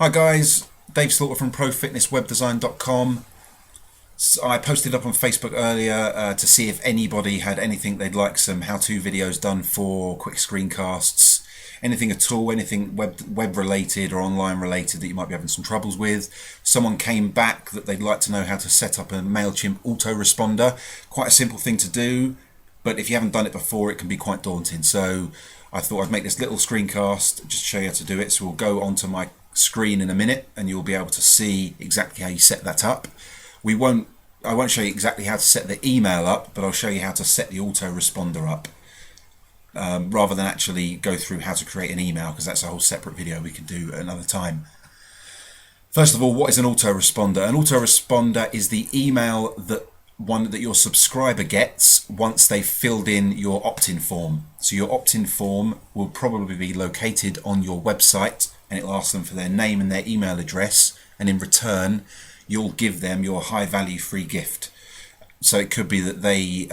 Hi guys, Dave Slaughter from ProFitnessWebDesign.com. I posted up on Facebook earlier to see if anybody had anything they'd like some how-to videos done for, quick screencasts, anything at all, anything web related or online related that you might be having some troubles with. Someone came back that they'd like to know how to set up a Mailchimp Autoresponder. Quite a simple thing to do, but if you haven't done it before, it can be quite daunting. So I thought I'd make this little screencast just to show you how to do it. So we'll go onto my screen in a minute and you'll be able to see exactly how you set that up. I won't show you exactly how to set the email up, but I'll show you how to set the autoresponder up, rather than actually go through how to create an email, because that's a whole separate video we can do at another time. First of all, what is an autoresponder? An autoresponder is the email that your subscriber gets once they've filled in your opt-in form. So your opt-in form will probably be located on your website, and it will ask them for their name and their email address, and in return you'll give them your high value free gift. So it could be that they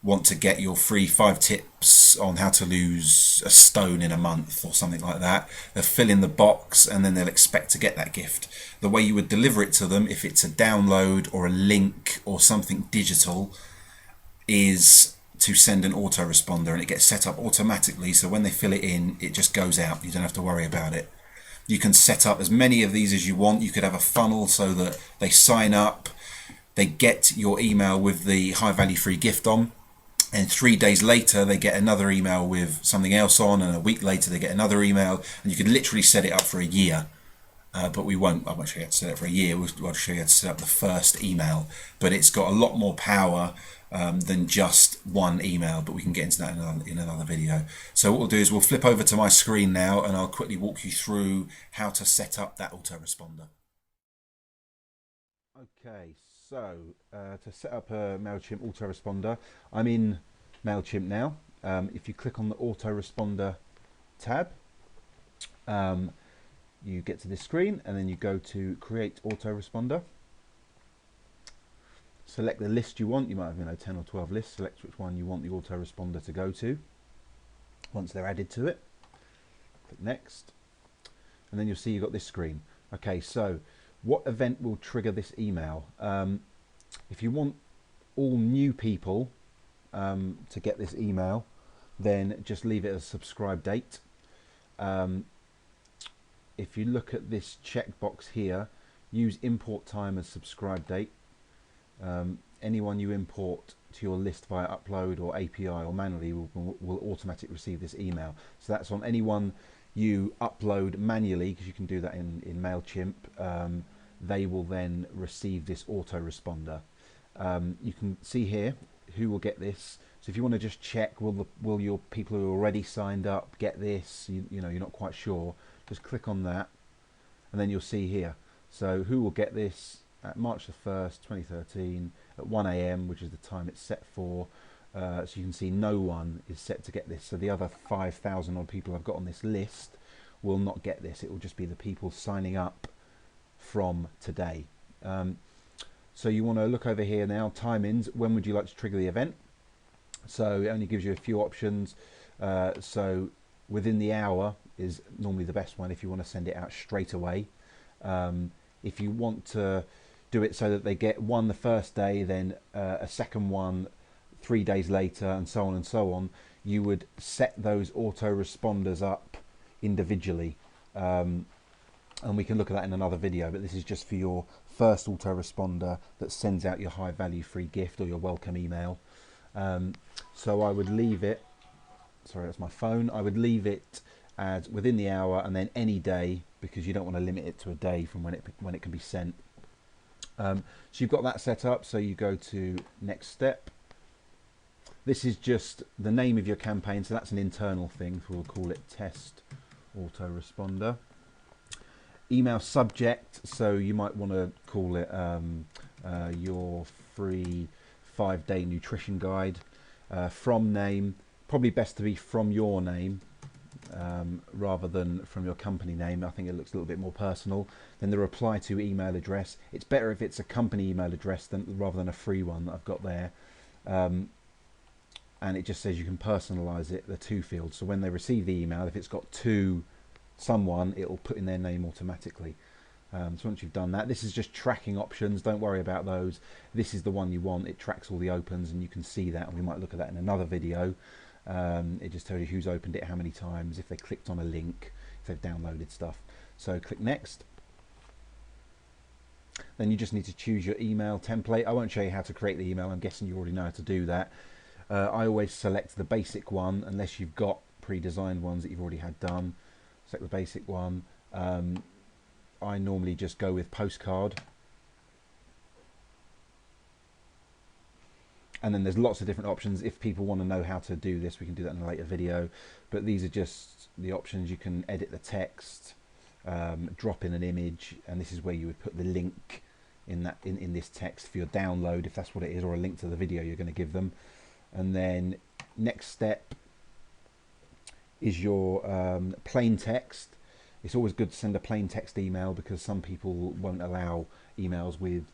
want to get your free 5 tips on how to lose a stone in a month or something like that. They'll fill in the box and then they'll expect to get that gift. The way you would deliver it to them, if it's a download or a link or something digital, is to send an autoresponder, and it gets set up automatically, so when they fill it in, it just goes out. You don't have to worry about it. You can set up as many of these as you want. You could have a funnel so that they sign up, they get your email with the high value free gift on, and 3 days later they get another email with something else on, and a week later they get another email, and you could literally set it up for a year. But I won't show you how to set it up for a year. We'll show you how to set up the first email, but it's got a lot more power than just one email, but we can get into that in another video. So what we'll do is we'll flip over to my screen now and I'll quickly walk you through how to set up that autoresponder. Okay, so to set up a Mailchimp autoresponder, I'm in Mailchimp now. If you click on the autoresponder tab, you get to this screen and then you go to create autoresponder. Select the list you want. You might have 10 or 12 lists. Select which one you want the autoresponder to go to once they're added to it. Click next, and then you'll see you've got this screen. Okay, so what event will trigger this email? If you want all new people to get this email, then just leave it as subscribe date. If you look at this checkbox here, use import time as subscribe date. Anyone you import to your list via upload or API or manually will automatically receive this email. So that's on anyone you upload manually, because you can do that in Mailchimp. They will then receive this autoresponder. You can see here who will get this. So if you want to just check, will your people who are already signed up get this? You're not quite sure. Just click on that, and then you'll see here. So who will get this? At March the 1st, 2013 at 1 AM, which is the time it's set for. So you can see no one is set to get this. So the other 5,000 odd people I've got on this list will not get this. It will just be the people signing up from today. So you want to look over here now, timings. When would you like to trigger the event? So it only gives you a few options. So within the hour is normally the best one if you want to send it out straight away. If you want to do it so that they get one the first day, then a second one 3 days later, and so on and so on, you would set those autoresponders up individually. And we can look at that in another video, but this is just for your first autoresponder that sends out your high value free gift or your welcome email. So I would leave it, sorry, that's my phone, I would leave it as within the hour and then any day, because you don't want to limit it to a day from when it can be sent. So you've got that set up, so you go to next step. This is just the name of your campaign, so that's an internal thing, so we'll call it test autoresponder. Email subject, so you might want to call it your free 5-day nutrition guide. From name, probably best to be from your name, rather than from your company name. I think it looks a little bit more personal. Then the reply to email address. It's better if it's a company email address rather than a free one that I've got there. And it just says you can personalize it, the to fields. So when they receive the email, if it's got to someone, it'll put in their name automatically. So once you've done that, this is just tracking options. Don't worry about those. This is the one you want. It tracks all the opens, and you can see that. And we might look at that in another video. It just tells you who's opened it, how many times, if they clicked on a link, if they've downloaded stuff. So click next. Then you just need to choose your email template. I won't show you how to create the email. I'm guessing you already know how to do that. I always select the basic one unless you've got pre-designed ones that you've already had done. Select the basic one. I normally just go with postcard. And then there's lots of different options. If people want to know how to do this, we can do that in a later video. But these are just the options. You can edit the text, drop in an image, and this is where you would put the link in that in this text for your download, if that's what it is, or a link to the video you're going to give them. And then next step is your plain text. It's always good to send a plain text email because some people won't allow emails with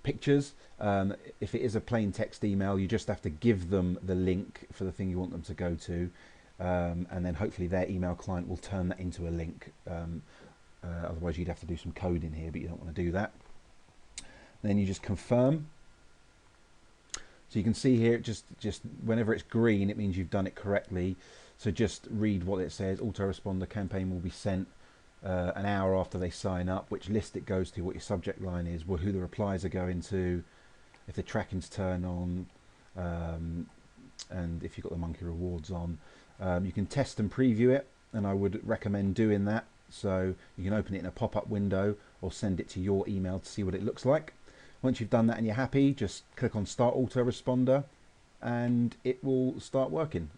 pictures. If it is a plain text email, you just have to give them the link for the thing you want them to go to, and then hopefully their email client will turn that into a link. Otherwise you'd have to do some code in here, but you don't want to do that. Then you just confirm. So you can see here, just whenever it's green, it means you've done it correctly. So just read what it says. Autoresponder campaign will be sent an hour after they sign up, which list it goes to, what your subject line is, who the replies are going to, if the tracking's turned on, and if you've got the monkey rewards on. You can test and preview it, and I would recommend doing that. So you can open it in a pop-up window or send it to your email to see what it looks like. Once you've done that and you're happy, just click on Start Autoresponder and it will start working.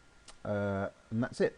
And that's it.